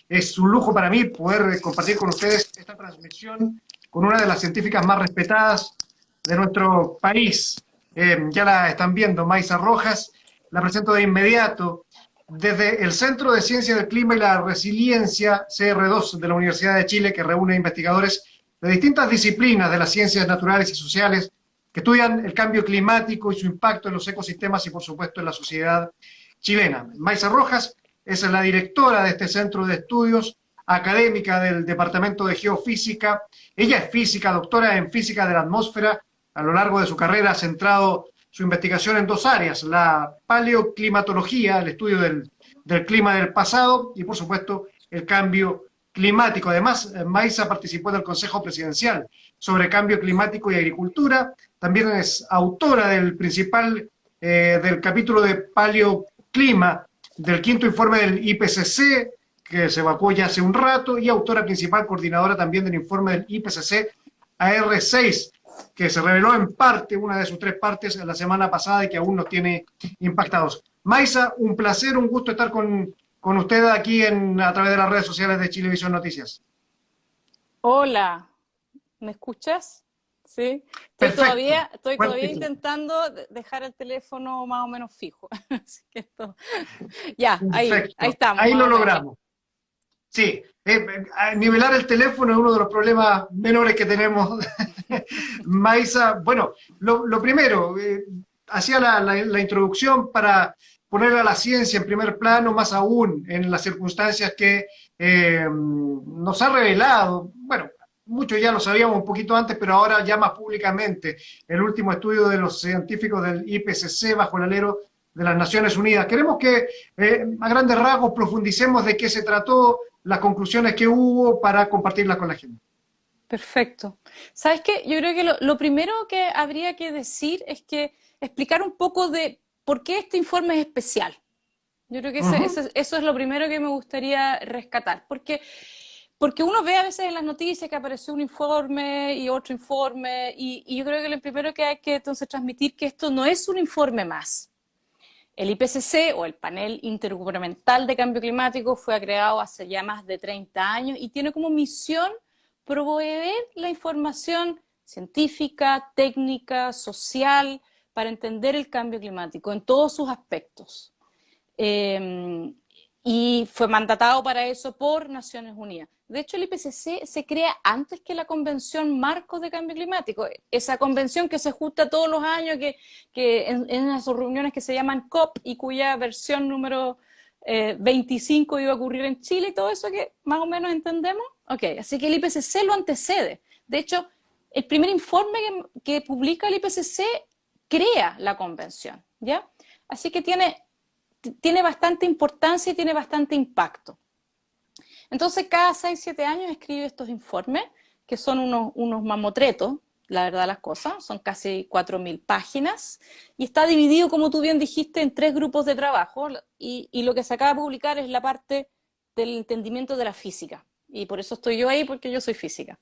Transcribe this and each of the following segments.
Es un lujo para mí poder compartir con ustedes esta transmisión con una de las científicas más respetadas de nuestro país. Ya la están viendo, Maisa Rojas, la presento de inmediato. Desde el Centro de Ciencia del Clima y la Resiliencia, CR2, de la Universidad de Chile, que reúne investigadores de distintas disciplinas de las ciencias naturales y sociales, que estudian el cambio climático y su impacto en los ecosistemas y, por supuesto, en la sociedad chilena. Maisa Rojas es la directora de este centro de estudios, académica del Departamento de Geofísica. Ella es física, doctora en física de la atmósfera. A lo largo de su carrera ha centrado su investigación en dos áreas: la paleoclimatología, el estudio del clima del pasado, y, por supuesto, el cambio climático. Además, Maisa participó del Consejo Presidencial sobre Cambio Climático y Agricultura. También es autora del del capítulo de Paleoclima del quinto informe del IPCC, que se evacuó ya hace un rato, y autora principal coordinadora también del informe del IPCC AR6, que se reveló en parte, una de sus tres partes, la semana pasada y que aún nos tiene impactados. Maisa, un placer, un gusto estar con usted aquí a través de las redes sociales de Chilevisión Noticias. Hola, ¿me escuchas? Sí. Perfecto. Estoy todavía intentando dejar el teléfono más o menos fijo. Así que ya, ahí estamos. Ahí lo logramos. Sí, nivelar el teléfono es uno de los problemas menores que tenemos. Maisa, bueno, lo primero, hacía la introducción para poner a la ciencia en primer plano, más aún en las circunstancias que nos ha revelado. Bueno, muchos ya lo sabíamos un poquito antes, pero ahora ya más públicamente, el último estudio de los científicos del IPCC bajo el alero de las Naciones Unidas. Queremos que a grandes rasgos profundicemos de qué se trató, las conclusiones que hubo, para compartirlas con la gente. Perfecto. ¿Sabes qué? Yo creo que lo primero que habría que decir es que explicar un poco de por qué este informe es especial. Yo creo que eso es lo primero que me gustaría rescatar, porque uno ve a veces en las noticias que apareció un informe y otro informe, y yo creo que lo primero que hay que entonces transmitir que esto no es un informe más. El IPCC, o el Panel Intergubernamental de Cambio Climático, fue creado hace ya más de 30 años y tiene como misión proveer la información científica, técnica, social, para entender el cambio climático en todos sus aspectos. Y fue mandatado para eso por Naciones Unidas. De hecho, el IPCC se crea antes que la Convención Marco de Cambio Climático, esa convención que se junta todos los años, que en esas reuniones que se llaman COP y cuya versión número 25 iba a ocurrir en Chile y todo eso que más o menos entendemos. Ok, así que el IPCC lo antecede. De hecho, el primer informe que publica el IPCC crea la convención, ¿ya? Así que tiene bastante importancia y tiene bastante impacto. Entonces, cada 6-7 años escribe estos informes, que son unos mamotretos, la verdad las cosas, son casi 4.000 páginas, y está dividido, como tú bien dijiste, en 3 grupos de trabajo, y lo que se acaba de publicar es la parte del entendimiento de la física, y por eso estoy yo ahí, porque yo soy física.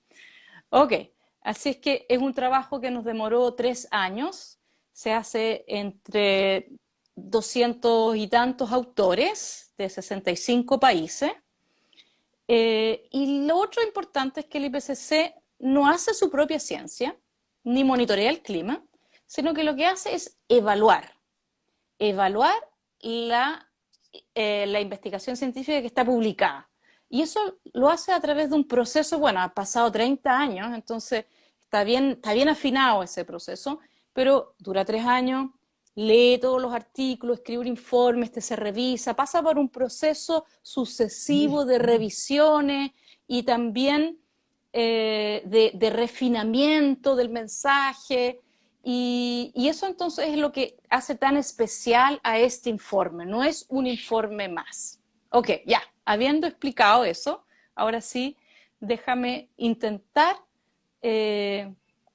Ok, así es que es un trabajo que nos demoró 3 años, se hace entre 200 y tantos autores de 65 países. Y lo otro importante es que el IPCC no hace su propia ciencia, ni monitorea el clima, sino que lo que hace es evaluar la investigación científica que está publicada. Y eso lo hace a través de un proceso, bueno, ha pasado 30 años, entonces está bien afinado ese proceso, pero dura 3 años, lee todos los artículos, escribe un informe, se revisa, pasa por un proceso sucesivo de revisiones y también de refinamiento del mensaje, y eso entonces es lo que hace tan especial a este informe, no es un informe más. Ok, ya, habiendo explicado eso, ahora sí, déjame intentar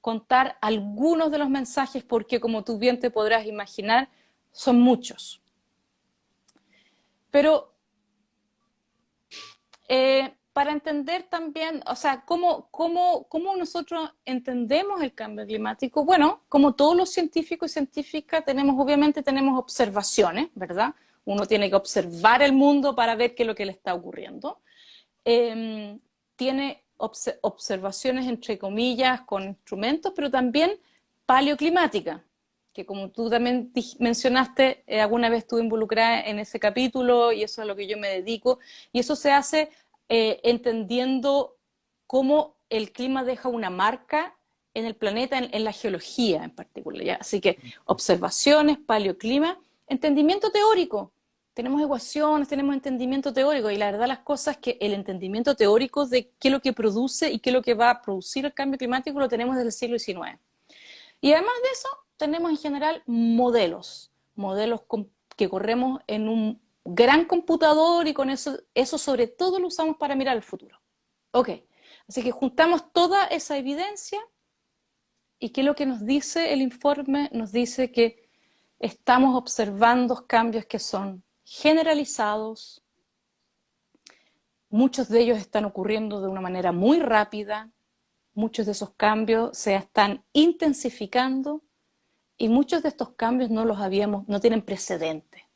contar algunos de los mensajes, porque como tú bien te podrás imaginar, son muchos. Pero para entender también, o sea, ¿cómo nosotros entendemos el cambio climático? Bueno, como todos los científicos y científicas, obviamente tenemos observaciones, ¿verdad? Uno tiene que observar el mundo para ver qué es lo que le está ocurriendo. tiene observaciones, entre comillas, con instrumentos, pero también paleoclimática, que como tú también mencionaste, alguna vez estuve involucrada en ese capítulo y eso es a lo que yo me dedico, y eso se hace entendiendo cómo el clima deja una marca en el planeta, en la geología en particular, ¿ya? Así que observaciones, paleoclima, entendimiento teórico. Tenemos ecuaciones, tenemos entendimiento teórico, y la verdad las cosas es que el entendimiento teórico de qué es lo que produce y qué es lo que va a producir el cambio climático lo tenemos desde el siglo XIX. Y además de eso, tenemos en general modelos que corremos en un gran computador, y con eso sobre todo lo usamos para mirar el futuro. Ok, así que juntamos toda esa evidencia, y ¿qué es lo que nos dice el informe? Nos dice que estamos observando cambios que son generalizados, muchos de ellos están ocurriendo de una manera muy rápida, muchos de esos cambios se están intensificando, y muchos de estos cambios no tienen precedente.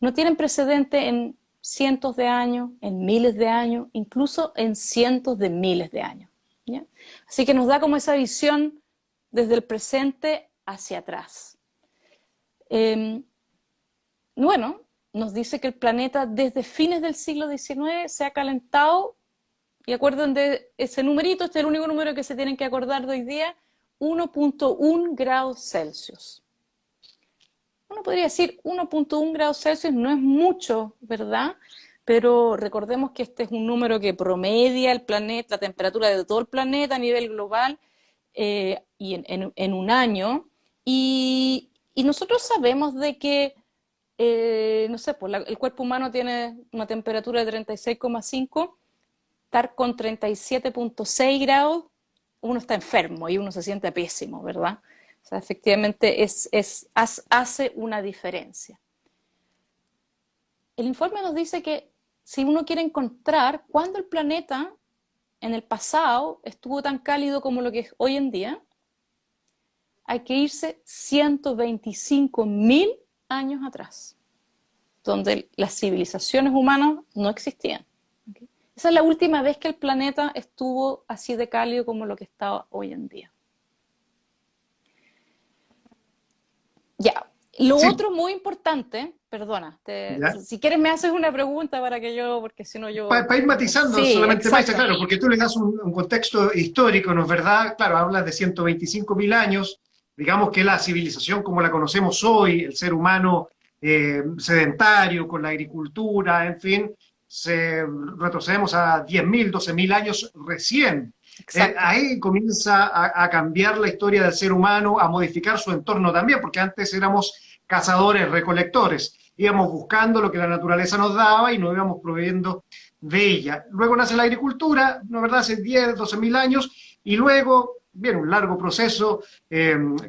No tienen precedente en cientos de años, en miles de años, incluso en cientos de miles de años, ¿ya? Así que nos da como esa visión desde el presente hacia atrás. Bueno, nos dice que el planeta desde fines del siglo XIX se ha calentado, y acuerden de ese numerito, este es el único número que se tienen que acordar de hoy día, 1.1 grados Celsius. Uno podría decir 1.1 grados Celsius no es mucho, ¿verdad? Pero recordemos que este es un número que promedia el planeta, la temperatura de todo el planeta a nivel global, y en un año. Y nosotros sabemos de que, no sé, pues el cuerpo humano tiene una temperatura de 36,5, estar con 37,6 grados, uno está enfermo y uno se siente pésimo, ¿verdad? O sea, efectivamente hace una diferencia. El informe nos dice que si uno quiere encontrar cuándo el planeta en el pasado estuvo tan cálido como lo que es hoy en día, hay que irse 125.000 años atrás, donde las civilizaciones humanas no existían. ¿Okay? Esa es la última vez que el planeta estuvo así de cálido como lo que está hoy en día. Ya, lo Sí, otro muy importante, perdona, si quieres me haces una pregunta para que yo, porque si no yo... para ir matizando Sí, solamente, Maisa, exacto. claro, porque tú le das un contexto histórico, ¿no es verdad? Claro, hablas de 125.000 años, digamos que la civilización como la conocemos hoy, el ser humano sedentario, con la agricultura, en fin, retrocedemos a 10.000, 12.000 años recién. Exacto. Ahí comienza a cambiar la historia del ser humano, a modificar su entorno también, porque antes éramos cazadores, recolectores, íbamos buscando lo que la naturaleza nos daba y nos íbamos proveyendo de ella. Luego nace la agricultura, ¿no es verdad?, hace 10, 12.000 años, y luego viene un largo proceso,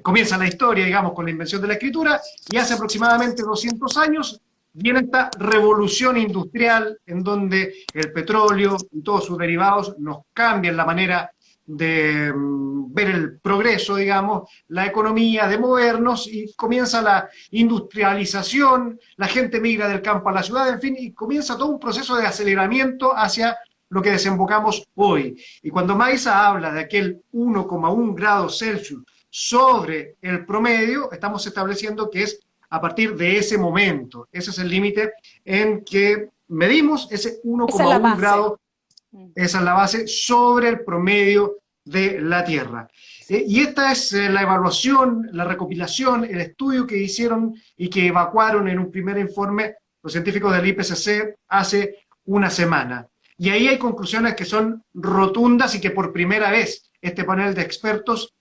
comienza la historia, digamos, con la invención de la escritura, y hace aproximadamente 200 años viene esta revolución industrial en donde el petróleo y todos sus derivados nos cambian la manera de ver el progreso, digamos, la economía, de movernos, y comienza la industrialización, la gente migra del campo a la ciudad, en fin, y comienza todo un proceso de aceleramiento hacia lo que desembocamos hoy. Y cuando Maisa habla de aquel 1,1 grados Celsius sobre el promedio, estamos estableciendo que es a partir de ese momento. Ese es el límite en que medimos ese Esa es la 1,1 base. grado, esa es la base, sobre el promedio de la Tierra. Y esta es la evaluación, la recopilación, el estudio que hicieron y que evacuaron en un primer informe los científicos del IPCC hace una semana. Y ahí hay conclusiones que son rotundas y que por primera vez este panel de expertos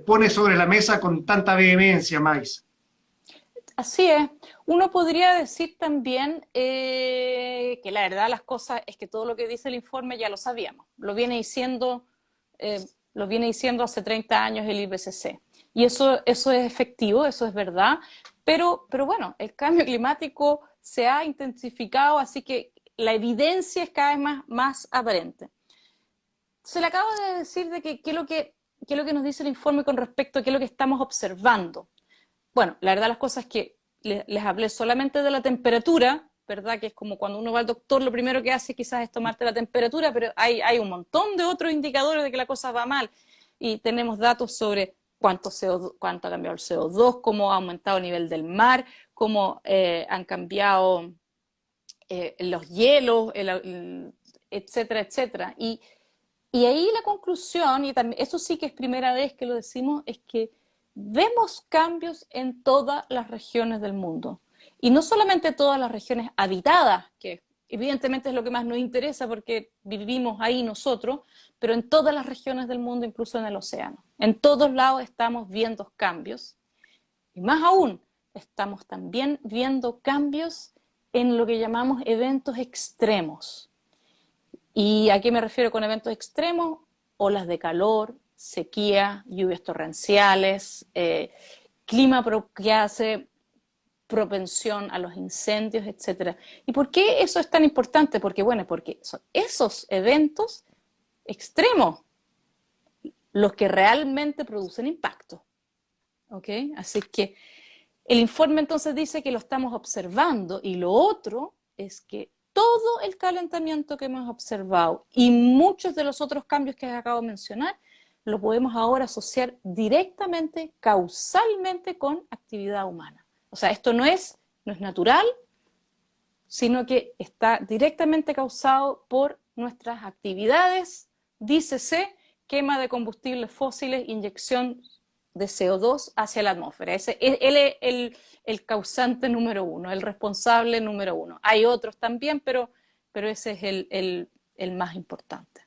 pone sobre la mesa con tanta vehemencia, Mais. Así es. Uno podría decir también que la verdad las cosas es que todo lo que dice el informe ya lo sabíamos. Eh, lo viene diciendo hace 30 años el IPCC. Y eso es efectivo, eso es verdad. Pero bueno, el cambio climático se ha intensificado, así que la evidencia es cada vez más aparente. Se le acaba de decir de qué es lo que nos dice el informe con respecto a qué es lo que estamos observando. Bueno, la verdad las cosas es que les hablé solamente de la temperatura, ¿verdad? Que es como cuando uno va al doctor, lo primero que hace quizás es tomarte la temperatura, pero hay un montón de otros indicadores de que la cosa va mal. Y tenemos datos sobre cuánto ha cambiado el CO2, cómo ha aumentado el nivel del mar, cómo han cambiado los hielos, etcétera, etcétera. Y ahí la conclusión, y también, eso sí que es primera vez que lo decimos, es que vemos cambios en todas las regiones del mundo. Y no solamente todas las regiones habitadas, que evidentemente es lo que más nos interesa porque vivimos ahí nosotros, pero en todas las regiones del mundo, incluso en el océano. En todos lados estamos viendo cambios. Y más aún, estamos también viendo cambios en lo que llamamos eventos extremos. ¿Y a qué me refiero con eventos extremos? Olas de calor, sequía, lluvias torrenciales, clima que hace propensión a los incendios, etc. ¿Y por qué eso es tan importante? Porque, bueno, porque son esos eventos extremos los que realmente producen impacto. ¿Ok? Así que el informe entonces dice que lo estamos observando, y lo otro es que todo el calentamiento que hemos observado y muchos de los otros cambios que acabo de mencionar lo podemos ahora asociar directamente, causalmente, con actividad humana. O sea, esto no es natural, sino que está directamente causado por nuestras actividades, dícese, quema de combustibles fósiles, inyección de CO2 hacia la atmósfera. Él es el causante número uno, el responsable número uno. Hay otros también, pero ese es el más importante.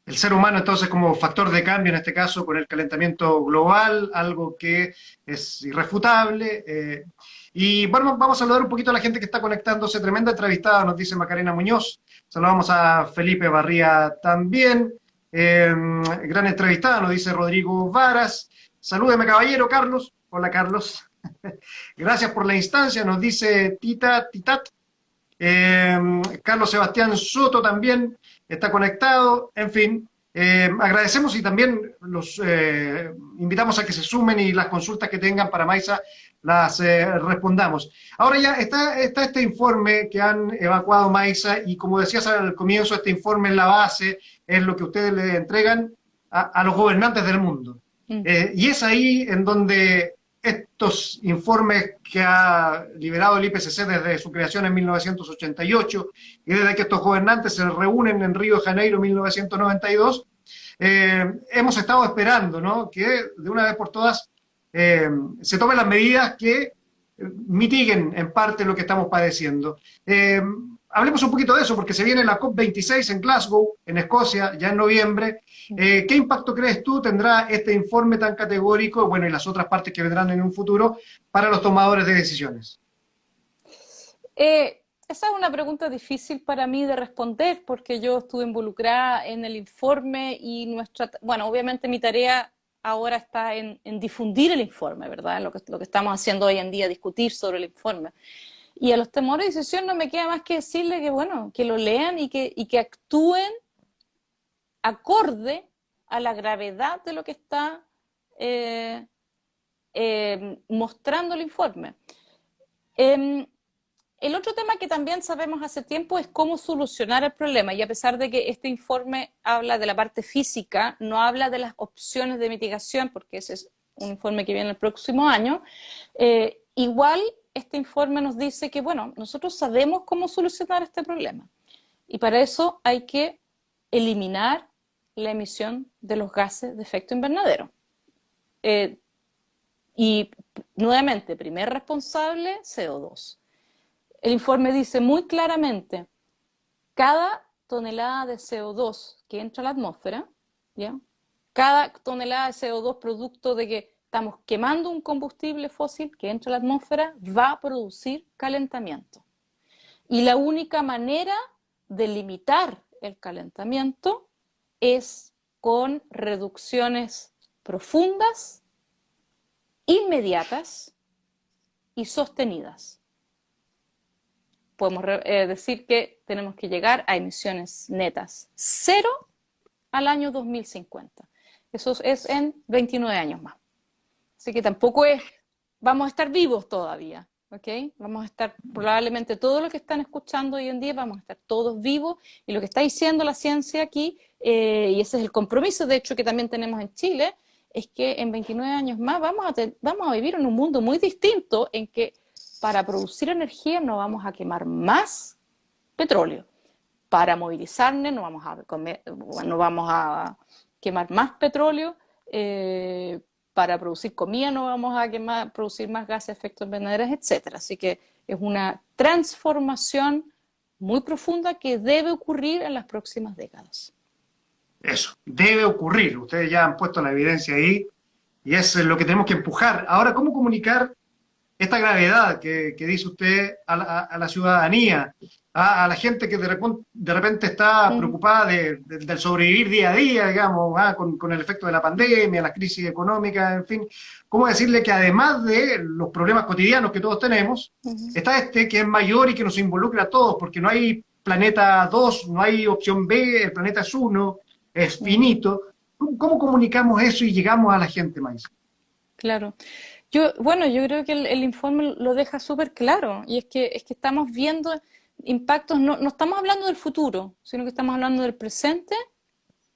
El ser humano entonces como factor de cambio, en este caso con el calentamiento global, algo que es irrefutable. Y bueno, vamos a saludar un poquito a la gente que está conectándose. Tremenda entrevistada, nos dice Macarena Muñoz. Saludamos a Felipe Barría también. Gran entrevistada, nos dice Rodrigo Varas. Salúdeme, caballero, Carlos. Hola, Carlos. Gracias por la instancia, nos dice Titat. Carlos Sebastián Soto también está conectado. En fin, agradecemos y también los invitamos a que se sumen y las consultas que tengan para Maisa las respondamos. Ahora ya está este informe que han evacuado Maisa, y como decías al comienzo, este informe es la base, es lo que ustedes le entregan a los gobernantes del mundo. Y es ahí en donde estos informes que ha liberado el IPCC desde su creación en 1988 y desde que estos gobernantes se reúnen en Río de Janeiro en 1992, hemos estado esperando, ¿no?, que de una vez por todas se tomen las medidas que mitiguen en parte lo que estamos padeciendo. Hablemos un poquito de eso, porque se viene la COP26 en Glasgow, en Escocia, ya en noviembre. ¿Qué impacto crees tú tendrá este informe tan categórico, bueno, y las otras partes que vendrán en un futuro, para los tomadores de decisiones? Esa es una pregunta difícil para mí de responder, porque yo estuve involucrada en el informe y bueno, obviamente mi tarea ahora está en difundir el informe, ¿verdad? Lo que estamos haciendo hoy en día, discutir sobre el informe. Y a los tomadores de decisión no me queda más que decirle que, bueno, que lo lean y que actúen acorde a la gravedad de lo que está mostrando el informe. El otro tema que también sabemos hace tiempo es cómo solucionar el problema, y a pesar de que este informe habla de la parte física, no habla de las opciones de mitigación, porque ese es un informe que viene el próximo año, igual este informe nos dice que, bueno, nosotros sabemos cómo solucionar este problema, y para eso hay que eliminar la emisión de los gases de efecto invernadero. Y nuevamente, primer responsable, CO2. El informe dice muy claramente, cada tonelada de CO2 que entra a la atmósfera, ¿ya?, cada tonelada de CO2 producto de que estamos quemando un combustible fósil que entra a la atmósfera, va a producir calentamiento. Y la única manera de limitar el calentamiento es con reducciones profundas, inmediatas y sostenidas. Podemos decir que tenemos que llegar a emisiones netas cero al año 2050. Eso es en 29 años más. Así que tampoco vamos a estar vivos todavía. ¿ok? Vamos a estar, probablemente todos los que están escuchando hoy en día, vamos a estar todos vivos, y lo que está diciendo la ciencia aquí, y ese es el compromiso, de hecho, que también tenemos en Chile, es que en 29 años más vamos a vivir en un mundo muy distinto, en que para producir energía no vamos a quemar más petróleo. Para movilizarnos no vamos a quemar más petróleo, para producir comida no vamos a producir más gases de efecto invernadero, etcétera. Así que es una transformación muy profunda que debe ocurrir en las próximas décadas. Eso, debe ocurrir. Ustedes ya han puesto la evidencia ahí y es lo que tenemos que empujar. Ahora, ¿cómo comunicar esta gravedad que dice usted a la ciudadanía, a la gente que de repente está preocupada del sobrevivir día a día, digamos, con el efecto de la pandemia, la crisis económica, en fin? ¿Cómo decirle que además de los problemas cotidianos que todos tenemos, está este que es mayor y que nos involucra a todos, porque no hay planeta 2, no hay opción B, el planeta es uno, es finito? ¿Cómo comunicamos eso y llegamos a la gente, Maísa? Claro. Yo creo que el informe lo deja súper claro, y es que estamos viendo impactos, no estamos hablando del futuro, sino que estamos hablando del presente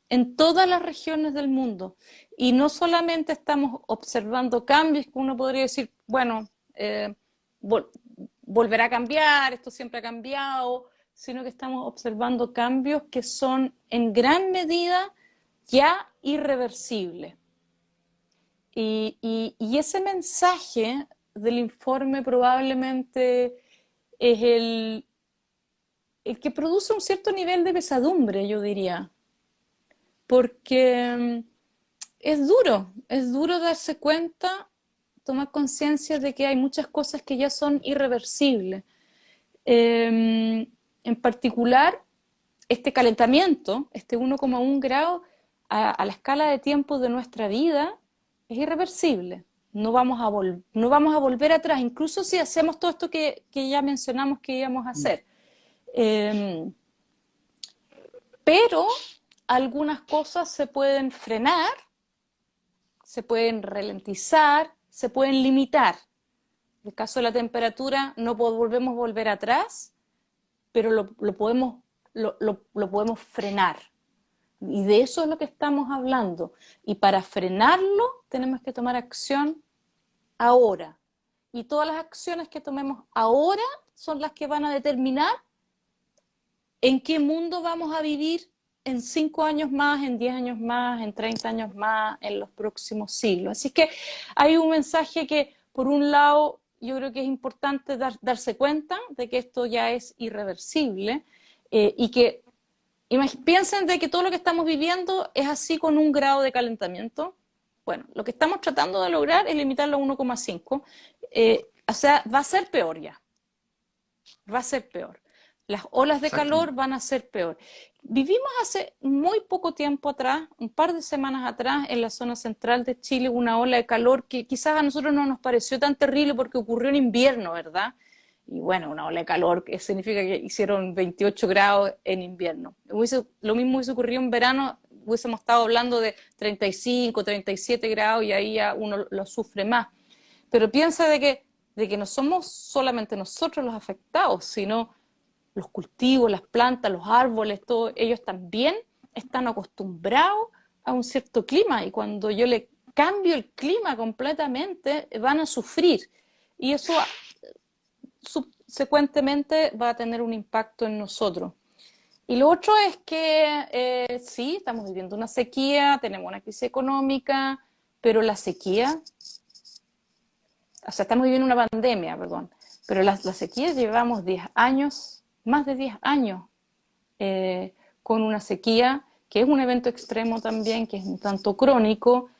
en todas las regiones del mundo. Y no solamente estamos observando cambios que uno podría decir, bueno, volverá a cambiar, esto siempre ha cambiado, sino que estamos observando cambios que son en gran medida ya irreversibles. Y ese mensaje del informe probablemente es el que produce un cierto nivel de pesadumbre, yo diría, porque es duro darse cuenta, tomar conciencia de que hay muchas cosas que ya son irreversibles. En particular, este calentamiento, este 1,1 grado, a la escala de tiempo de nuestra vida, es irreversible. No vamos a volver atrás, incluso si hacemos todo esto que ya mencionamos que íbamos a hacer. Pero algunas cosas se pueden frenar, se pueden ralentizar, se pueden limitar. En el caso de la temperatura no volvemos a volver atrás, pero lo podemos frenar. Y de eso es lo que estamos hablando. Y para frenarlo tenemos que tomar acción ahora. Y todas las acciones que tomemos ahora son las que van a determinar en qué mundo vamos a vivir en 5 años más, en 10 años más, en 30 años más, en los próximos siglos. Así que hay un mensaje que, por un lado, yo creo que es importante darse cuenta de que esto ya es irreversible, y que piensen de que todo lo que estamos viviendo es así con 1 grado de calentamiento. Bueno, lo que estamos tratando de lograr es limitarlo a 1,5. O sea, va a ser peor ya. Va a ser peor. Las olas de calor van a ser peor. Vivimos hace muy poco tiempo atrás, un par de semanas atrás, en la zona central de Chile, una ola de calor que quizás a nosotros no nos pareció tan terrible porque ocurrió en invierno, ¿verdad? Y bueno, una ola de calor que significa que hicieron 28 grados en invierno. Lo mismo hubiese ocurrido en verano, hubiésemos estado hablando de 35, 37 grados y ahí ya uno lo sufre más. Pero piensa de que no somos solamente nosotros los afectados, sino los cultivos, las plantas, los árboles, todos ellos también están acostumbrados a un cierto clima, y cuando yo le cambio el clima completamente van a sufrir, y eso subsecuentemente va a tener un impacto en nosotros. Y lo otro es que sí, estamos viviendo una sequía, tenemos una crisis económica, pero la sequía, o sea, estamos viviendo una pandemia, perdón, pero la sequía llevamos 10 años, más de 10 años, con una sequía que es un evento extremo también, que es un tanto crónico,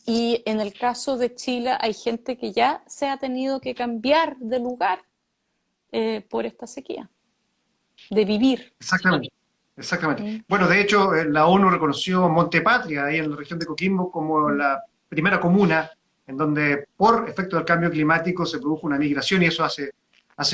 y en el caso de Chile hay gente que ya se ha tenido que cambiar de lugar por esta sequía, de vivir. Exactamente, exactamente. Bueno, de hecho, la ONU reconoció Montepatria, ahí en la región de Coquimbo, como la primera comuna en donde por efecto del cambio climático se produjo una migración, y eso hace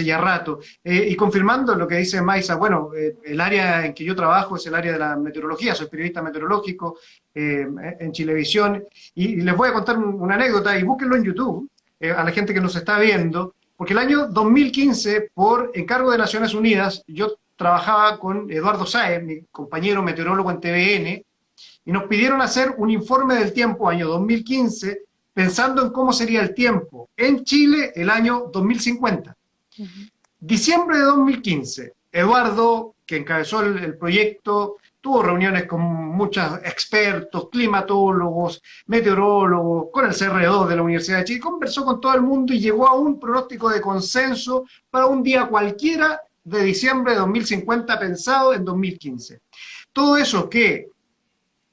ya rato. Y confirmando lo que dice Maísa, bueno, el área en que yo trabajo es el área de la meteorología, soy periodista meteorológico en Chilevisión, y les voy a contar una anécdota, y búsquenlo en YouTube. a la gente que nos está viendo, porque el año 2015, por encargo de Naciones Unidas, yo trabajaba con Eduardo Sáez, mi compañero meteorólogo en TVN, y nos pidieron hacer un informe del tiempo año 2015, pensando en cómo sería el tiempo en Chile el año 2050. Diciembre de 2015, Eduardo, que encabezó el proyecto, tuvo reuniones con muchos expertos, climatólogos, meteorólogos, con el CR2 de la Universidad de Chile, conversó con todo el mundo y llegó a un pronóstico de consenso para un día cualquiera de diciembre de 2050 pensado en 2015. Todo eso que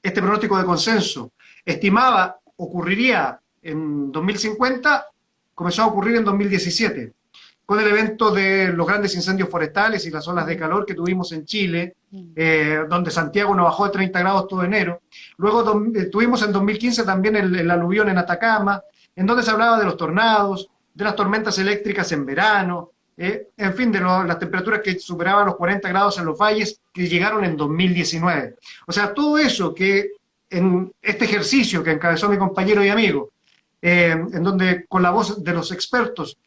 este pronóstico de consenso estimaba ocurriría en 2050, comenzó a ocurrir en 2017, con el evento de los grandes incendios forestales y las olas de calor que tuvimos en Chile, donde Santiago nos bajó de 30 grados todo enero. Luego tuvimos en 2015 también el aluvión en Atacama, en donde se hablaba de los tornados, de las tormentas eléctricas en verano, en fin, de las temperaturas que superaban los 40 grados en los valles, que llegaron en 2019. O sea, todo eso que en este ejercicio que encabezó mi compañero y amigo, en donde con la voz de los expertos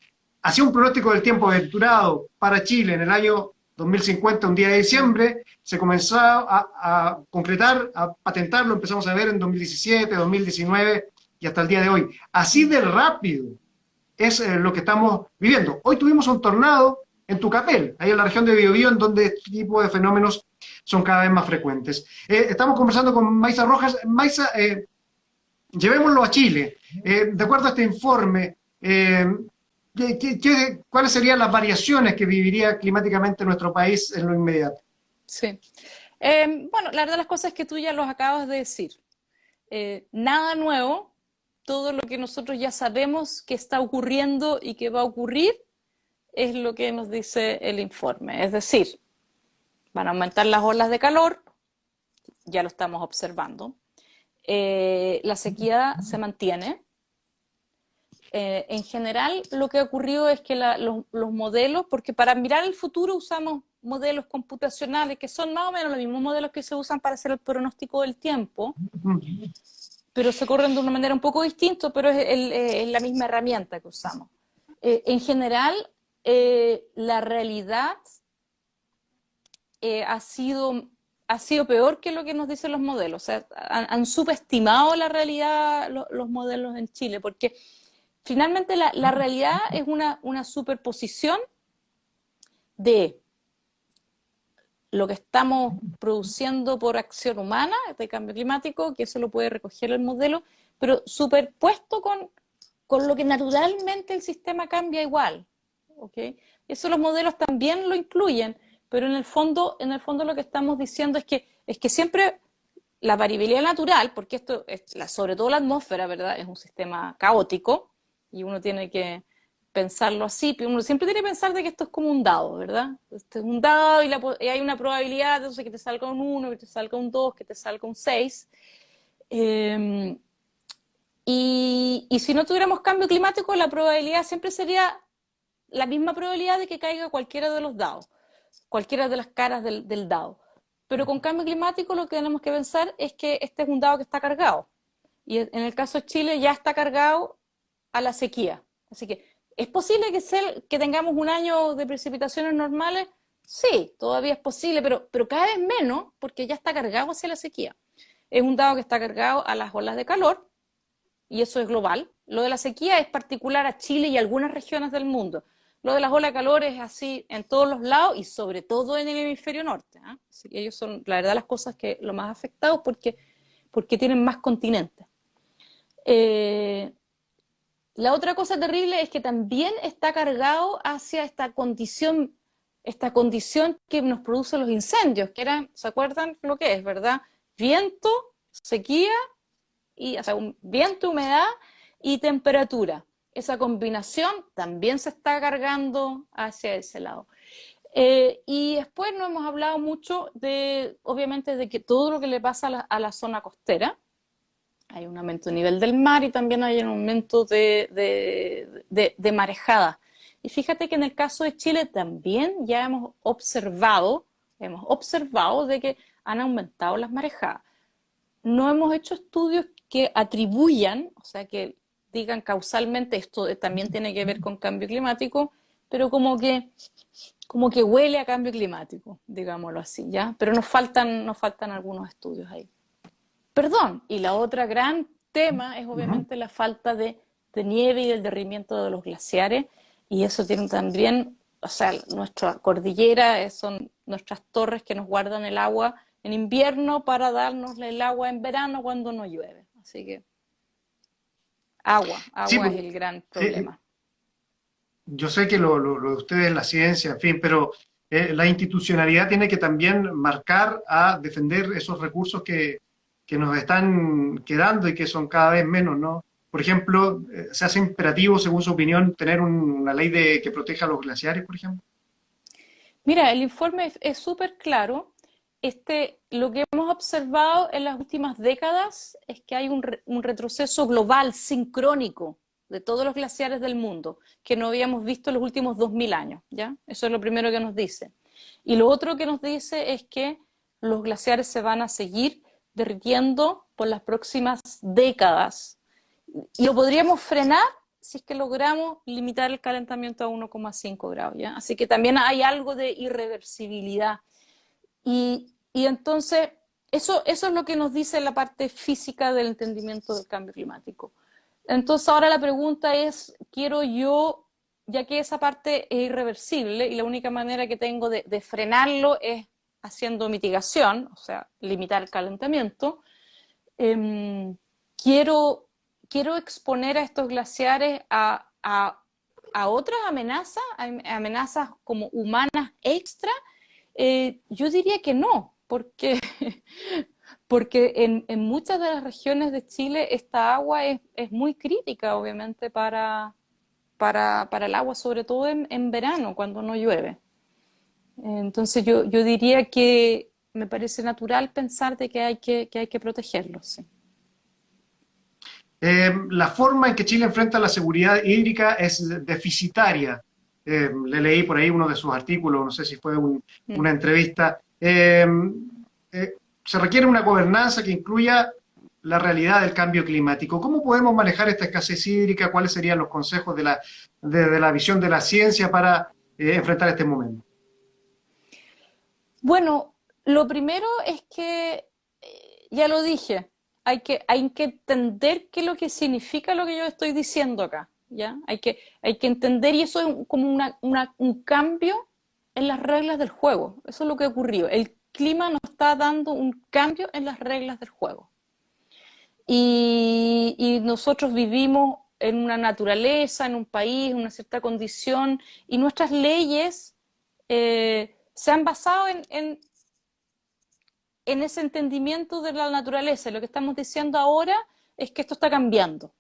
hacía un pronóstico del tiempo aventurado para Chile en el año 2050, un día de diciembre, se comenzó a concretar, a patentarlo, empezamos a ver en 2017, 2019 y hasta el día de hoy. Así de rápido es lo que estamos viviendo. Hoy tuvimos un tornado en Tucapel, ahí en la región de Biobío, en donde este tipo de fenómenos son cada vez más frecuentes. Estamos conversando con Maisa Rojas. Maisa, llevémoslo a Chile. De acuerdo a este informe, ¿cuáles serían las variaciones que viviría climáticamente nuestro país en lo inmediato? Sí. Bueno, la verdad las cosas es que tú ya los acabas de decir. Nada nuevo, todo lo que nosotros ya sabemos que está ocurriendo y que va a ocurrir es lo que nos dice el informe. Es decir, van a aumentar las olas de calor, ya lo estamos observando. La sequía se mantiene. En general, lo que ha ocurrido es que los modelos, porque para mirar el futuro usamos modelos computacionales que son más o menos los mismos modelos que se usan para hacer el pronóstico del tiempo, pero se corren de una manera un poco distinta, pero es la misma herramienta que usamos. En general, la realidad ha sido peor que lo que nos dicen los modelos. O sea, han subestimado la realidad los modelos en Chile, porque finalmente la realidad es una superposición de lo que estamos produciendo por acción humana, este cambio climático, que eso lo puede recoger el modelo, pero superpuesto con lo que naturalmente el sistema cambia igual. ¿Okay? Eso los modelos también lo incluyen, pero en el fondo lo que estamos diciendo es que siempre la variabilidad natural, porque esto es sobre todo la atmósfera, ¿verdad? Es un sistema caótico y uno tiene que pensarlo así, pero uno siempre tiene que pensar de que esto es como un dado, ¿verdad? Este es un dado y hay una probabilidad de que te salga un 1, que te salga un 2, que te salga un 6. Y si no tuviéramos cambio climático, la probabilidad siempre sería la misma probabilidad de que caiga cualquiera de los dados, cualquiera de las caras del dado. Pero con cambio climático lo que tenemos que pensar es que este es un dado que está cargado. Y en el caso de Chile ya está cargado a la sequía. Así que, ¿es posible que tengamos un año de precipitaciones normales? Sí, todavía es posible, pero cada vez menos porque ya está cargado hacia la sequía. Es un dado que está cargado a las olas de calor y eso es global. Lo de la sequía es particular a Chile y a algunas regiones del mundo. Lo de las olas de calor es así en todos los lados y sobre todo en el hemisferio norte. Así que ellos son, la verdad, las cosas que los más afectados porque tienen más continentes. La otra cosa terrible es que también está cargado hacia esta condición que nos produce los incendios, que eran, ¿se acuerdan lo que es, verdad? Viento, sequía, o sea, viento, humedad y temperatura. Esa combinación también se está cargando hacia ese lado. Y después no hemos hablado mucho obviamente, de que todo lo que le pasa a la zona costera. Hay un aumento de nivel del mar y también hay un aumento de marejada. Y fíjate que en el caso de Chile también ya hemos observado de que han aumentado las marejadas. No hemos hecho estudios que atribuyan, o sea, que digan causalmente esto también tiene que ver con cambio climático, pero como que huele a cambio climático, digámoslo así, ¿ya? Pero nos faltan algunos estudios ahí. Perdón, y la otra gran tema es obviamente la falta de nieve y del derretimiento de los glaciares, y eso tiene también, o sea, nuestra cordillera son nuestras torres que nos guardan el agua en invierno para darnos el agua en verano cuando no llueve. Así que Sí, agua es el gran problema. yo sé que lo de ustedes es la ciencia, en fin, pero la institucionalidad tiene que también marcar a defender esos recursos que nos están quedando y que son cada vez menos, ¿no? Por ejemplo, ¿se hace imperativo, según su opinión, tener una ley que proteja los glaciares, por ejemplo? Mira, el informe es súper claro. Lo que hemos observado en las últimas décadas es que hay un retroceso global, sincrónico, de todos los glaciares del mundo, que no habíamos visto en los últimos 2000 años, ¿ya? Eso es lo primero que nos dice. Y lo otro que nos dice es que los glaciares se van a seguir derritiendo por las próximas décadas. Y lo podríamos frenar si es que logramos limitar el calentamiento a 1,5 grados, ¿ya? Así que también hay algo de irreversibilidad. Y entonces, eso es lo que nos dice la parte física del entendimiento del cambio climático. Entonces, ahora la pregunta es, quiero yo, ya que esa parte es irreversible y la única manera que tengo de frenarlo es haciendo mitigación, o sea, limitar el calentamiento, eh, quiero exponer a estos glaciares a otras amenazas, amenazas como humanas extra. Yo diría que no, porque en muchas de las regiones de Chile esta agua es muy crítica, obviamente, para el agua, sobre todo en verano, cuando no llueve. Entonces yo diría que me parece natural pensar de que hay que protegerlos. Sí. La forma en que Chile enfrenta la seguridad hídrica es deficitaria. Le leí por ahí uno de sus artículos, no sé si fue una entrevista. Se requiere una gobernanza que incluya la realidad del cambio climático. ¿Cómo podemos manejar esta escasez hídrica? ¿Cuáles serían los consejos de la visión de la ciencia para enfrentar este momento? Bueno, lo primero es que, ya lo dije, hay que entender qué es lo que significa lo que yo estoy diciendo acá, ¿ya? Hay que entender, y eso es como un cambio en las reglas del juego. Eso es lo que ocurrió. El clima nos está dando un cambio en las reglas del juego. Y nosotros vivimos en una naturaleza, en un país, en una cierta condición, y nuestras leyes se han basado en ese entendimiento de la naturaleza. Lo que estamos diciendo ahora es que esto está cambiando.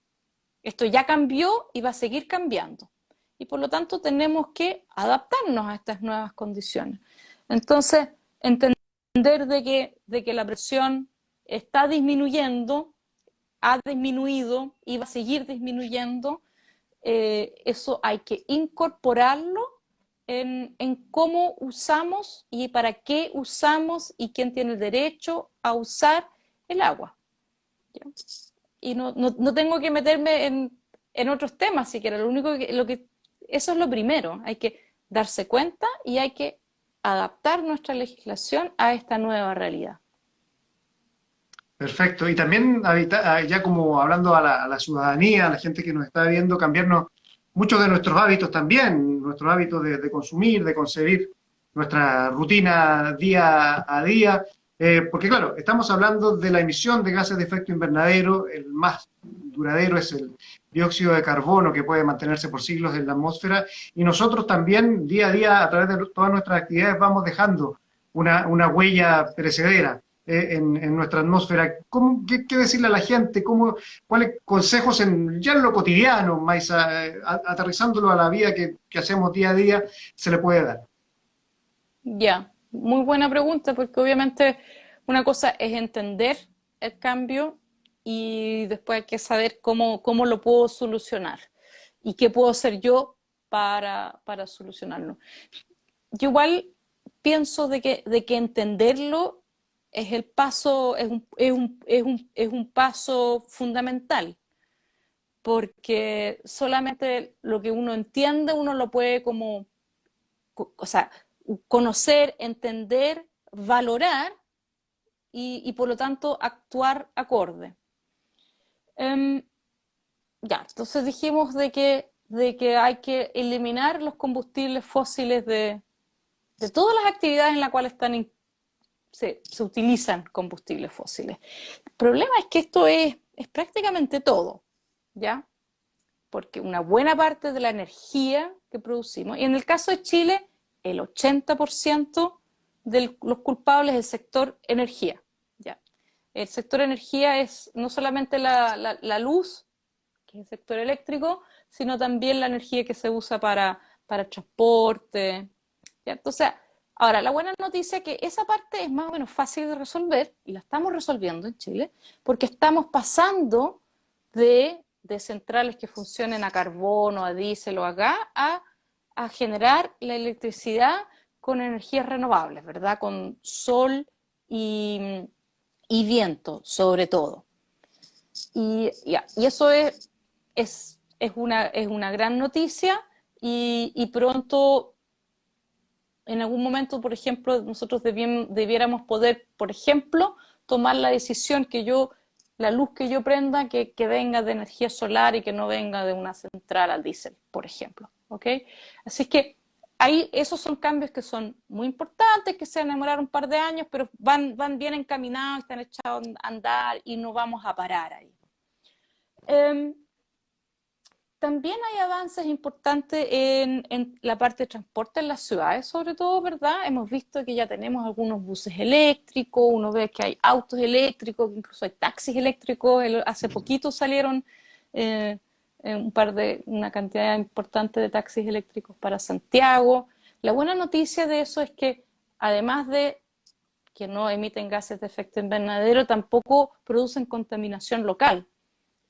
Esto ya cambió y va a seguir cambiando. Y por lo tanto tenemos que adaptarnos a estas nuevas condiciones. Entonces, entender de que la presión está disminuyendo, ha disminuido y va a seguir disminuyendo, eso hay que incorporarlo en cómo usamos y para qué usamos y quién tiene el derecho a usar el agua. ¿Ya? Y no tengo que meterme en otros temas siquiera, eso es lo primero, hay que darse cuenta y hay que adaptar nuestra legislación a esta nueva realidad. Perfecto. Y también ya como hablando a la ciudadanía, a la gente que nos está viendo, cambiarnos muchos de nuestros hábitos también, nuestros hábitos de consumir, de concebir nuestra rutina día a día. Porque claro, estamos hablando de la emisión de gases de efecto invernadero, el más duradero es el dióxido de carbono que puede mantenerse por siglos en la atmósfera, y nosotros también día a día, a través de todas nuestras actividades, vamos dejando una huella perecedera en nuestra atmósfera. ¿Qué decirle a la gente? ¿Cuáles consejos ya en lo cotidiano, Maisa, aterrizándolo a la vida que hacemos día a día, se le puede dar? Ya, muy buena pregunta, porque obviamente una cosa es entender el cambio y después hay que saber cómo lo puedo solucionar y qué puedo hacer yo para solucionarlo. Yo igual pienso de que entenderlo es el paso, es un paso fundamental. porque solamente lo que uno entiende uno lo puede como, o sea, conocer, entender, valorar y por lo tanto actuar acorde. Um, ya, entonces dijimos de que hay que eliminar los combustibles fósiles de todas las actividades en las cuales se utilizan combustibles fósiles. El problema es que esto es prácticamente todo, ¿ya? Porque una buena parte de la energía que producimos, y en el caso de Chile, el 80% de los culpables es el sector energía, ¿ya? El sector energía es no solamente la luz, que es el sector eléctrico, sino también la energía que se usa para transporte, ¿ya? Entonces, ahora, la buena noticia es que esa parte es más o menos fácil de resolver, y la estamos resolviendo en Chile, porque estamos pasando de centrales que funcionen a carbón o a diésel o a gas a generar la electricidad con energías renovables, ¿verdad? Con sol y viento, sobre todo. Y eso es una gran noticia y pronto, en algún momento, por ejemplo, nosotros debiéramos poder, por ejemplo, tomar la decisión que la luz que yo prenda, que venga de energía solar y que no venga de una central al diésel, por ejemplo. ¿Ok? Así que esos son cambios que son muy importantes, que se van a demorar un par de años, pero van bien encaminados, están echados a andar y no vamos a parar ahí. También hay avances importantes en la parte de transporte en las ciudades, sobre todo, ¿verdad? Hemos visto que ya tenemos algunos buses eléctricos, uno ve que hay autos eléctricos, incluso hay taxis eléctricos. Hace poquito salieron una cantidad importante de taxis eléctricos para Santiago. La buena noticia de eso es que, además de que no emiten gases de efecto invernadero, tampoco producen contaminación local.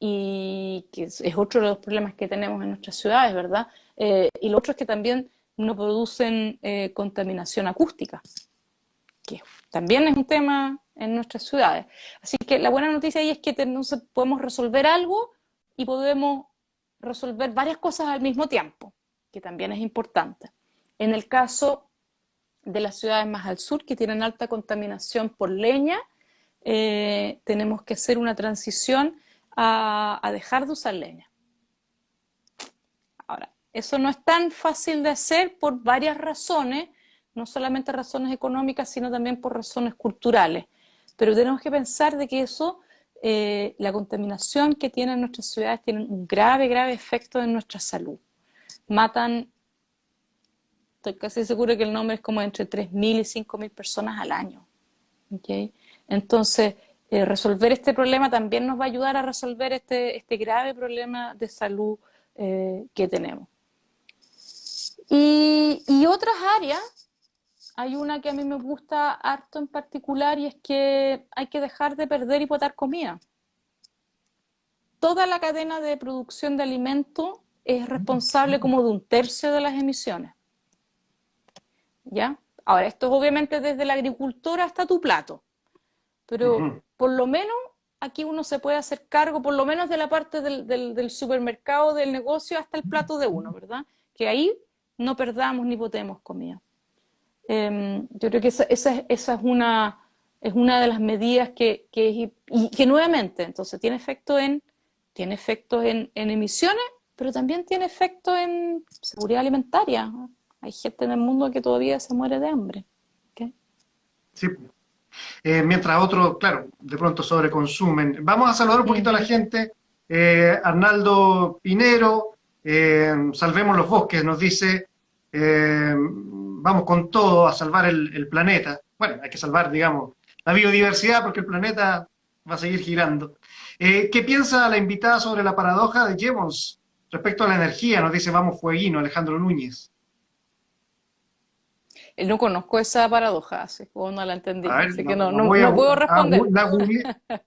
Y que es otro de los problemas que tenemos en nuestras ciudades, ¿verdad? Y lo otro es que también no producen contaminación acústica, que también es un tema en nuestras ciudades. Así que la buena noticia ahí es que podemos resolver algo y podemos resolver varias cosas al mismo tiempo, que también es importante. En el caso de las ciudades más al sur, que tienen alta contaminación por leña, tenemos que hacer una transición a dejar de usar leña. Ahora, eso no es tan fácil de hacer por varias razones, no solamente razones económicas, sino también por razones culturales. Pero tenemos que pensar de que la contaminación que tienen nuestras ciudades tiene un grave, grave efecto en nuestra salud. Matan, estoy casi segura que el número es como entre 3.000 y 5.000 personas al año. ¿Okay? Entonces, resolver este problema también nos va a ayudar a resolver este grave problema de salud que tenemos. Y otras áreas, hay una que a mí me gusta harto en particular, y es que hay que dejar de perder y botar comida. Toda la cadena de producción de alimentos es responsable como de 1/3 de las emisiones. ¿Ya? Ahora, esto es obviamente desde la agricultura hasta tu plato. Pero por lo menos aquí uno se puede hacer cargo, por lo menos de la parte del supermercado, del negocio, hasta el plato de uno, ¿verdad? Que ahí no perdamos ni botemos comida. Yo creo que esa es una de las medidas que nuevamente, entonces, tiene efecto en emisiones, pero también tiene efecto en seguridad alimentaria. Hay gente en el mundo que todavía se muere de hambre. ¿Okay? Sí. Mientras otros, claro, de pronto sobreconsumen. Vamos a saludar un poquito a la gente. Arnaldo Pinero, Salvemos los Bosques, nos dice, vamos con todo a salvar el planeta. Bueno, hay que salvar, digamos, la biodiversidad porque el planeta va a seguir girando. ¿Qué piensa la invitada sobre la paradoja de Jevons respecto a la energía? Nos dice, vamos fueguino, Alejandro Núñez. No conozco esa paradoja, así que no la entendí, Ver, así que no puedo responder.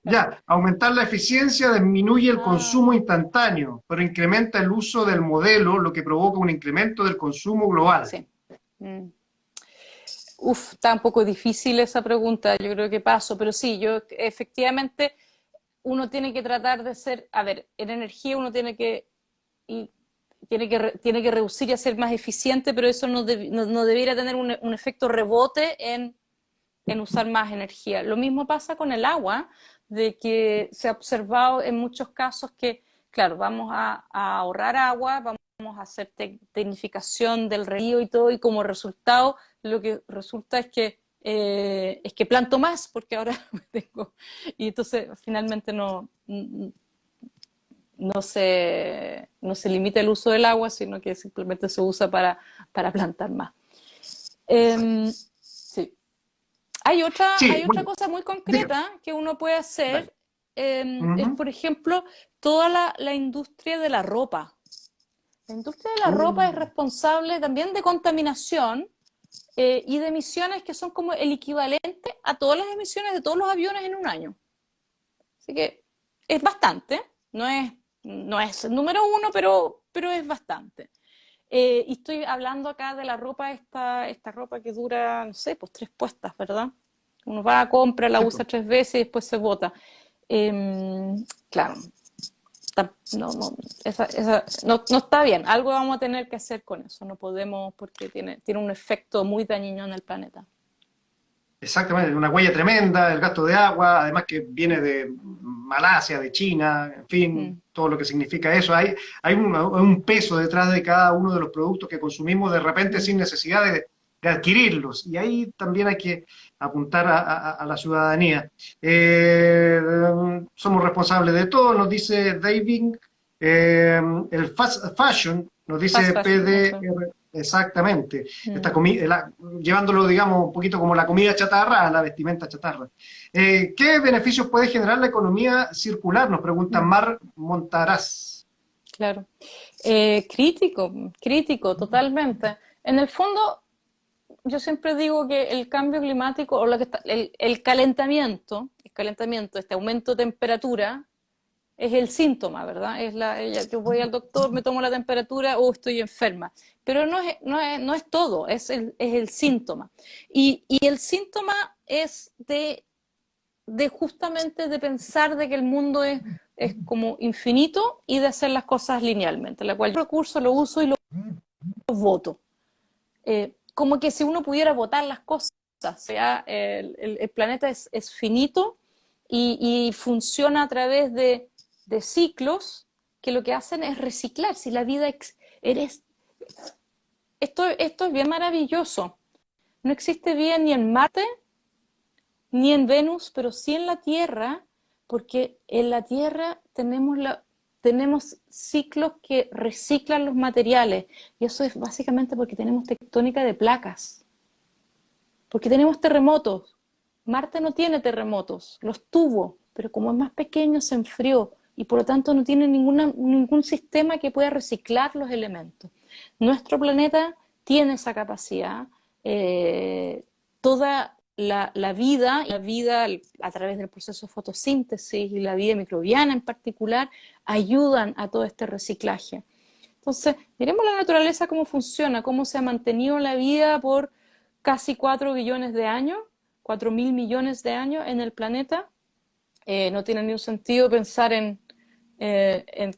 Ya, aumentar la eficiencia disminuye el consumo instantáneo, pero incrementa el uso del modelo, lo que provoca un incremento del consumo global. Sí. Está un poco difícil esa pregunta, yo creo que paso, pero sí, yo efectivamente, uno tiene que tratar de ser, a ver, en energía uno tiene que reducir y hacer más eficiente, pero eso no debiera tener un efecto rebote en usar más energía. Lo mismo pasa con el agua, de que se ha observado en muchos casos que, claro, vamos a ahorrar agua, vamos a hacer tecnificación del río y todo, y como resultado lo que resulta es que planto más, porque ahora tengo, y entonces finalmente no se limita el uso del agua, sino que simplemente se usa para plantar más. Exacto. Sí. Hay Sí, otra bueno, cosa muy dígame. concreta que uno puede Dale. hacer, es, Ujú. por ejemplo, toda la industria de la ropa. La industria de la ropa es Uh, responsable también de contaminación y de emisiones que son como el equivalente a todas las emisiones de todos los aviones en un año. Así que es bastante, no es el número uno, pero es bastante. Y estoy hablando acá de la ropa, esta ropa que dura, no sé, pues 3 puestas, ¿verdad? Uno va, compra, la sí, usa 3 veces y después se bota. Claro, no está bien. Algo vamos a tener que hacer con eso. No podemos, porque tiene un efecto muy dañino en el planeta. exactamente, una huella tremenda, el gasto de agua, además que viene de Malasia, de China, en fin, Mm. todo lo que significa eso. Hay un peso detrás de cada uno de los productos que consumimos de repente Mm. sin necesidad de adquirirlos. Y ahí también hay que apuntar a la ciudadanía. Somos responsables de todo, nos dice David. El fast fashion, nos Fast dice fashion, eso. PDR, exactamente. Mm. Llevándolo, digamos, un poquito como la comida chatarra a la vestimenta chatarra. ¿Qué beneficios puede generar la economía circular? Nos pregunta Mm. Mar Montaraz. Claro. Crítico, crítico, totalmente. En el fondo, yo siempre digo que el cambio climático o el calentamiento, este aumento de temperatura, es el síntoma, ¿verdad? Yo voy al doctor, me tomo la temperatura o estoy enferma. Pero no es todo, es el síntoma. Y el síntoma es de justamente de pensar de que el mundo es como infinito y de hacer las cosas linealmente, la cual yo recurso lo uso y lo voto. Como que si uno pudiera votar las cosas, sea, el planeta es finito y funciona a través de ciclos que lo que hacen es reciclar. Si la vida eres, esto es bien maravilloso. No existe vida ni en Marte ni en Venus, pero sí en la Tierra, porque en la Tierra tenemos ciclos que reciclan los materiales, y eso es básicamente porque tenemos tectónica de placas, porque tenemos terremotos. Marte no tiene terremotos, los tuvo, pero como es más pequeño se enfrió y por lo tanto no tiene ningún sistema que pueda reciclar los elementos. Nuestro planeta tiene esa capacidad. Toda la vida a través del proceso de fotosíntesis y la vida microbiana en particular ayudan a todo este reciclaje. Entonces, miremos la naturaleza cómo funciona, cómo se ha mantenido la vida por casi 4 billones de años, 4.000 millones de años en el planeta. No tiene ningún sentido pensar en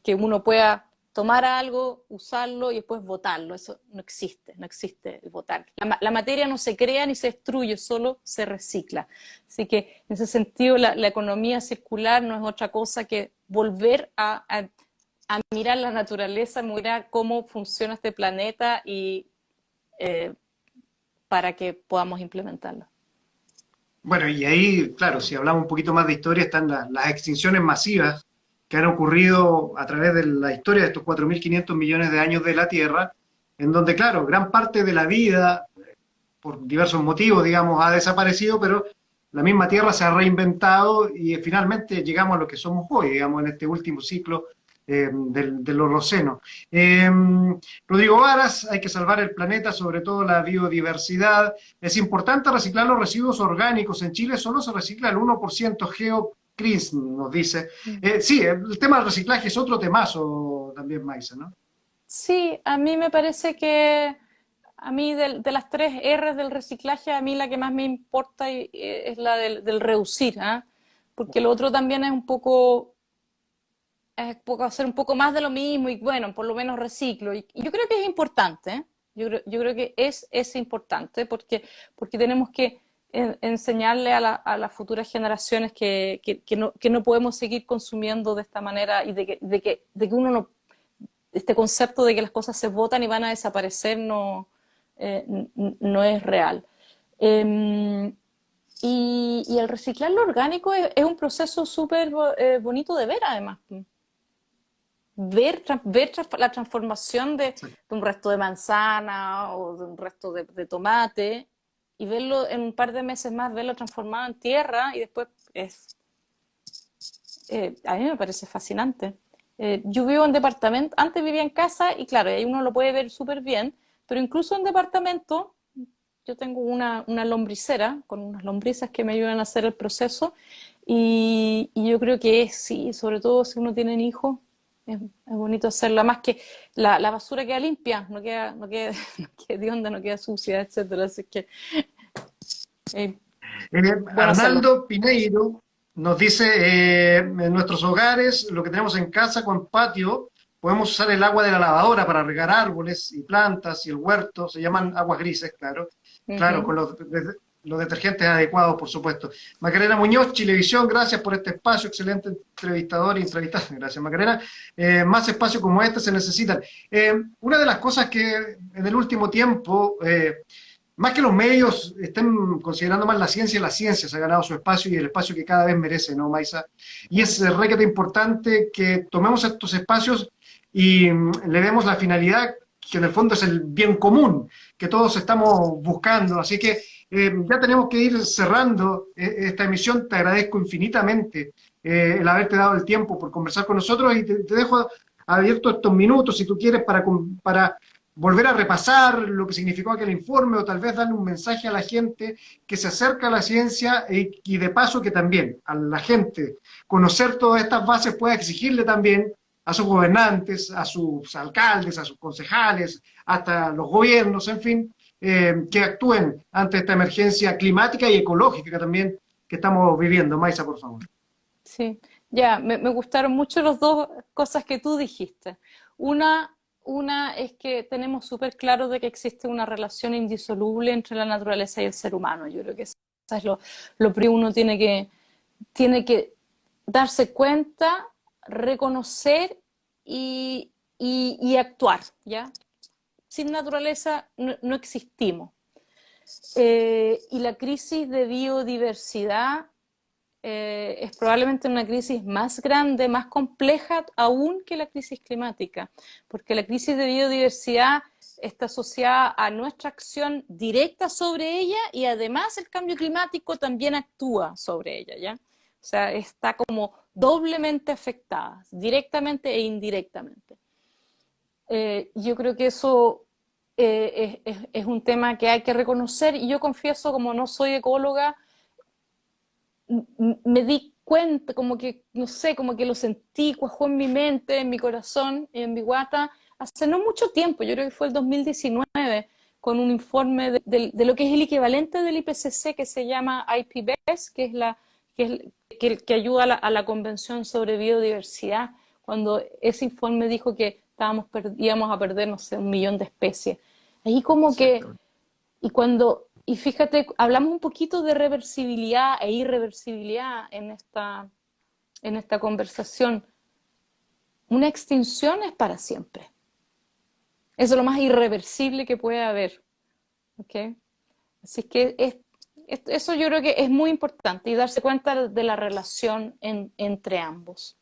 que uno pueda tomar algo, usarlo y después botarlo. Eso no existe el botar. La materia no se crea ni se destruye, solo se recicla. Así que en ese sentido la economía circular no es otra cosa que volver a mirar la naturaleza, mirar cómo funciona este planeta y eh, para que podamos implementarlo. Bueno, y ahí, claro, si hablamos un poquito más de historia, están las extinciones masivas que han ocurrido a través de la historia de estos 4.500 millones de años de la Tierra, en donde, claro, gran parte de la vida por diversos motivos, digamos, ha desaparecido, pero la misma Tierra se ha reinventado y finalmente llegamos a lo que somos hoy, digamos, en este último ciclo del Holoceno. Rodrigo Varas, hay que salvar el planeta, sobre todo la biodiversidad. Es importante reciclar los residuos orgánicos. En Chile solo se recicla el 1% Chris nos dice. Sí, el tema del reciclaje es otro temazo también, Maisa, ¿no? Sí, a mí me parece que a mí de las 3 R's del reciclaje, a mí la que más me importa es la del reducir, ¿ah? porque lo otro también es un poco hacer un poco más de lo mismo y bueno, por lo menos reciclo. Y yo creo que es importante, ¿eh? Yo creo que es importante porque tenemos que enseñarle a las futuras generaciones que no podemos seguir consumiendo de esta manera y de que uno no, este concepto de que las cosas se botan y van a desaparecer no es real. Y el reciclar lo orgánico es un proceso súper bonito de ver además. Ver la transformación de un resto de manzana o de un resto de tomate y verlo en un par de meses más, verlo transformado en tierra y después a mí me parece fascinante. Yo vivo en departamento, antes vivía en casa y claro, ahí uno lo puede ver súper bien, pero incluso en departamento yo tengo una lombricera con unas lombrices que me ayudan a hacer el proceso y yo creo que sí, sobre todo si uno tiene hijos, es bonito hacerla, más que la basura queda limpia, no queda, no queda, no queda hedionda, no queda sucia, etcétera. Así que bueno hacerlo. Arnaldo Pineiro nos dice, en nuestros hogares, lo que tenemos en casa con patio, podemos usar el agua de la lavadora para regar árboles y plantas y el huerto, se llaman aguas grises, claro, claro, con los detergentes adecuados, por supuesto. Macarena Muñoz, Chilevisión, gracias por este espacio, excelente entrevistador y entrevistada, gracias Macarena. Más espacio como este se necesitan. Una de las cosas que en el último tiempo más que los medios estén considerando más la ciencia se ha ganado su espacio y el espacio que cada vez merece, ¿no, Maisa? Y es requete importante que tomemos estos espacios y le demos la finalidad que en el fondo es el bien común, que todos estamos buscando. Así que ya tenemos que ir cerrando esta emisión. Te agradezco infinitamente el haberte dado el tiempo por conversar con nosotros y te dejo abierto estos minutos, si tú quieres, para volver a repasar lo que significó aquel informe o tal vez darle un mensaje a la gente que se acerca a la ciencia y de paso que también a la gente conocer todas estas bases pueda exigirle también a sus gobernantes, a sus alcaldes, a sus concejales, hasta los gobiernos, en fin, que actúen ante esta emergencia climática y ecológica también que estamos viviendo. Maisa, por favor. Sí, ya, me gustaron mucho las dos cosas que tú dijiste. Una es que tenemos súper claro de que existe una relación indisoluble entre la naturaleza y el ser humano. Yo creo que eso es lo primero. Uno tiene que darse cuenta, reconocer y actuar, ¿ya? Sin naturaleza no existimos. Y la crisis de biodiversidad es probablemente una crisis más grande, más compleja aún que la crisis climática, porque la crisis de biodiversidad está asociada a nuestra acción directa sobre ella y además el cambio climático también actúa sobre ella, ¿ya? O sea, está como doblemente afectada, directamente e indirectamente. Yo creo que eso es un tema que hay que reconocer y yo confieso, como no soy ecóloga, me di cuenta, como que, no sé, como que lo sentí, cuajó en mi mente, en mi corazón, en mi guata, hace no mucho tiempo, yo creo que fue el 2019, con un informe de lo que es el equivalente del IPCC, que se llama IPBES, que ayuda a la Convención sobre Biodiversidad, cuando ese informe dijo que íbamos a perder, no sé, 1 millón de especies. Ahí como que, y fíjate, hablamos un poquito de reversibilidad e irreversibilidad en esta conversación. Una extinción es para siempre. Eso es lo más irreversible que puede haber. ¿Okay? Así que eso yo creo que es muy importante y darse cuenta de la relación entre ambos.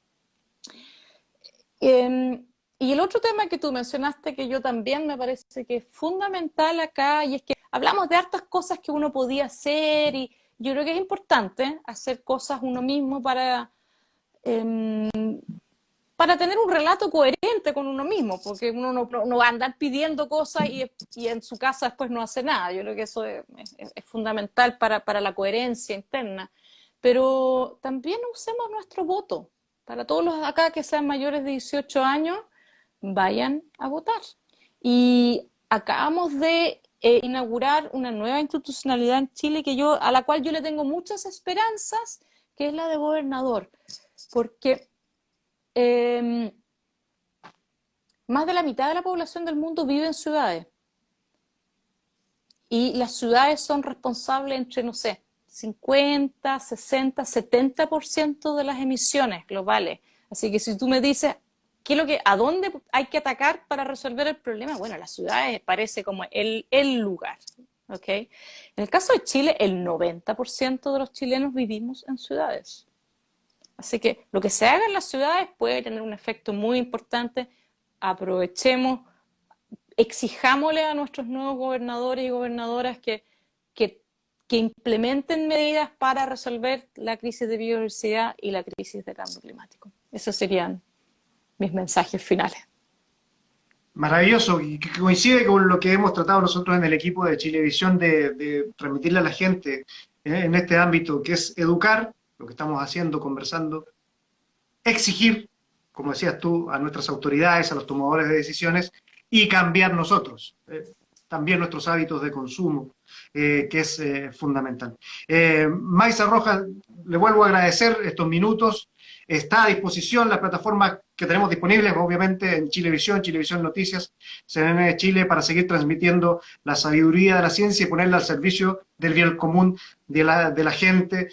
Y el otro tema que tú mencionaste, que yo también me parece que es fundamental acá, y es que hablamos de hartas cosas que uno podía hacer, y yo creo que es importante hacer cosas uno mismo para tener un relato coherente con uno mismo, porque uno no va a andar pidiendo cosas y en su casa después no hace nada. Yo creo que eso es fundamental para la coherencia interna. Pero también usemos nuestro voto. Para todos los acá que sean mayores de 18 años, vayan a votar. Y acabamos de inaugurar una nueva institucionalidad en Chile a la cual yo le tengo muchas esperanzas, que es la de gobernador, porque más de la mitad de la población del mundo vive en ciudades. Y las ciudades son responsables entre, no sé, 50, 60, 70% de las emisiones globales. Así que si tú me dices, ¿a dónde hay que atacar para resolver el problema? Bueno, las ciudades parece como el lugar. ¿Okay? En el caso de Chile, el 90% de los chilenos vivimos en ciudades. Así que lo que se haga en las ciudades puede tener un efecto muy importante. Aprovechemos, exijámosle a nuestros nuevos gobernadores y gobernadoras que implementen medidas para resolver la crisis de biodiversidad y la crisis de cambio climático. Esos serían mis mensajes finales. Maravilloso, y que coincide con lo que hemos tratado nosotros en el equipo de Chilevisión de transmitirle a la gente en este ámbito, que es educar, lo que estamos haciendo, conversando, exigir, como decías tú, a nuestras autoridades, a los tomadores de decisiones, y cambiar nosotros, también nuestros hábitos de consumo, que es fundamental. Maisa Rojas, le vuelvo a agradecer estos minutos. Está a disposición la plataforma que tenemos disponibles, obviamente, en Chilevisión, Chilevisión Noticias, CNN Chile, para seguir transmitiendo la sabiduría de la ciencia y ponerla al servicio del bien común de la gente,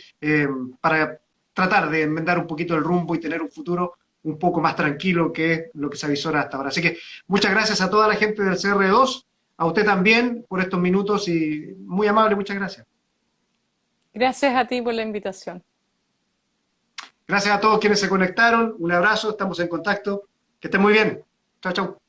para tratar de enmendar un poquito el rumbo y tener un futuro un poco más tranquilo que es lo que se avisora hasta ahora. Así que muchas gracias a toda la gente del CR2, a usted también por estos minutos y muy amable, muchas gracias. Gracias a ti por la invitación. Gracias a todos quienes se conectaron, un abrazo, estamos en contacto, que estén muy bien. Chao, chao.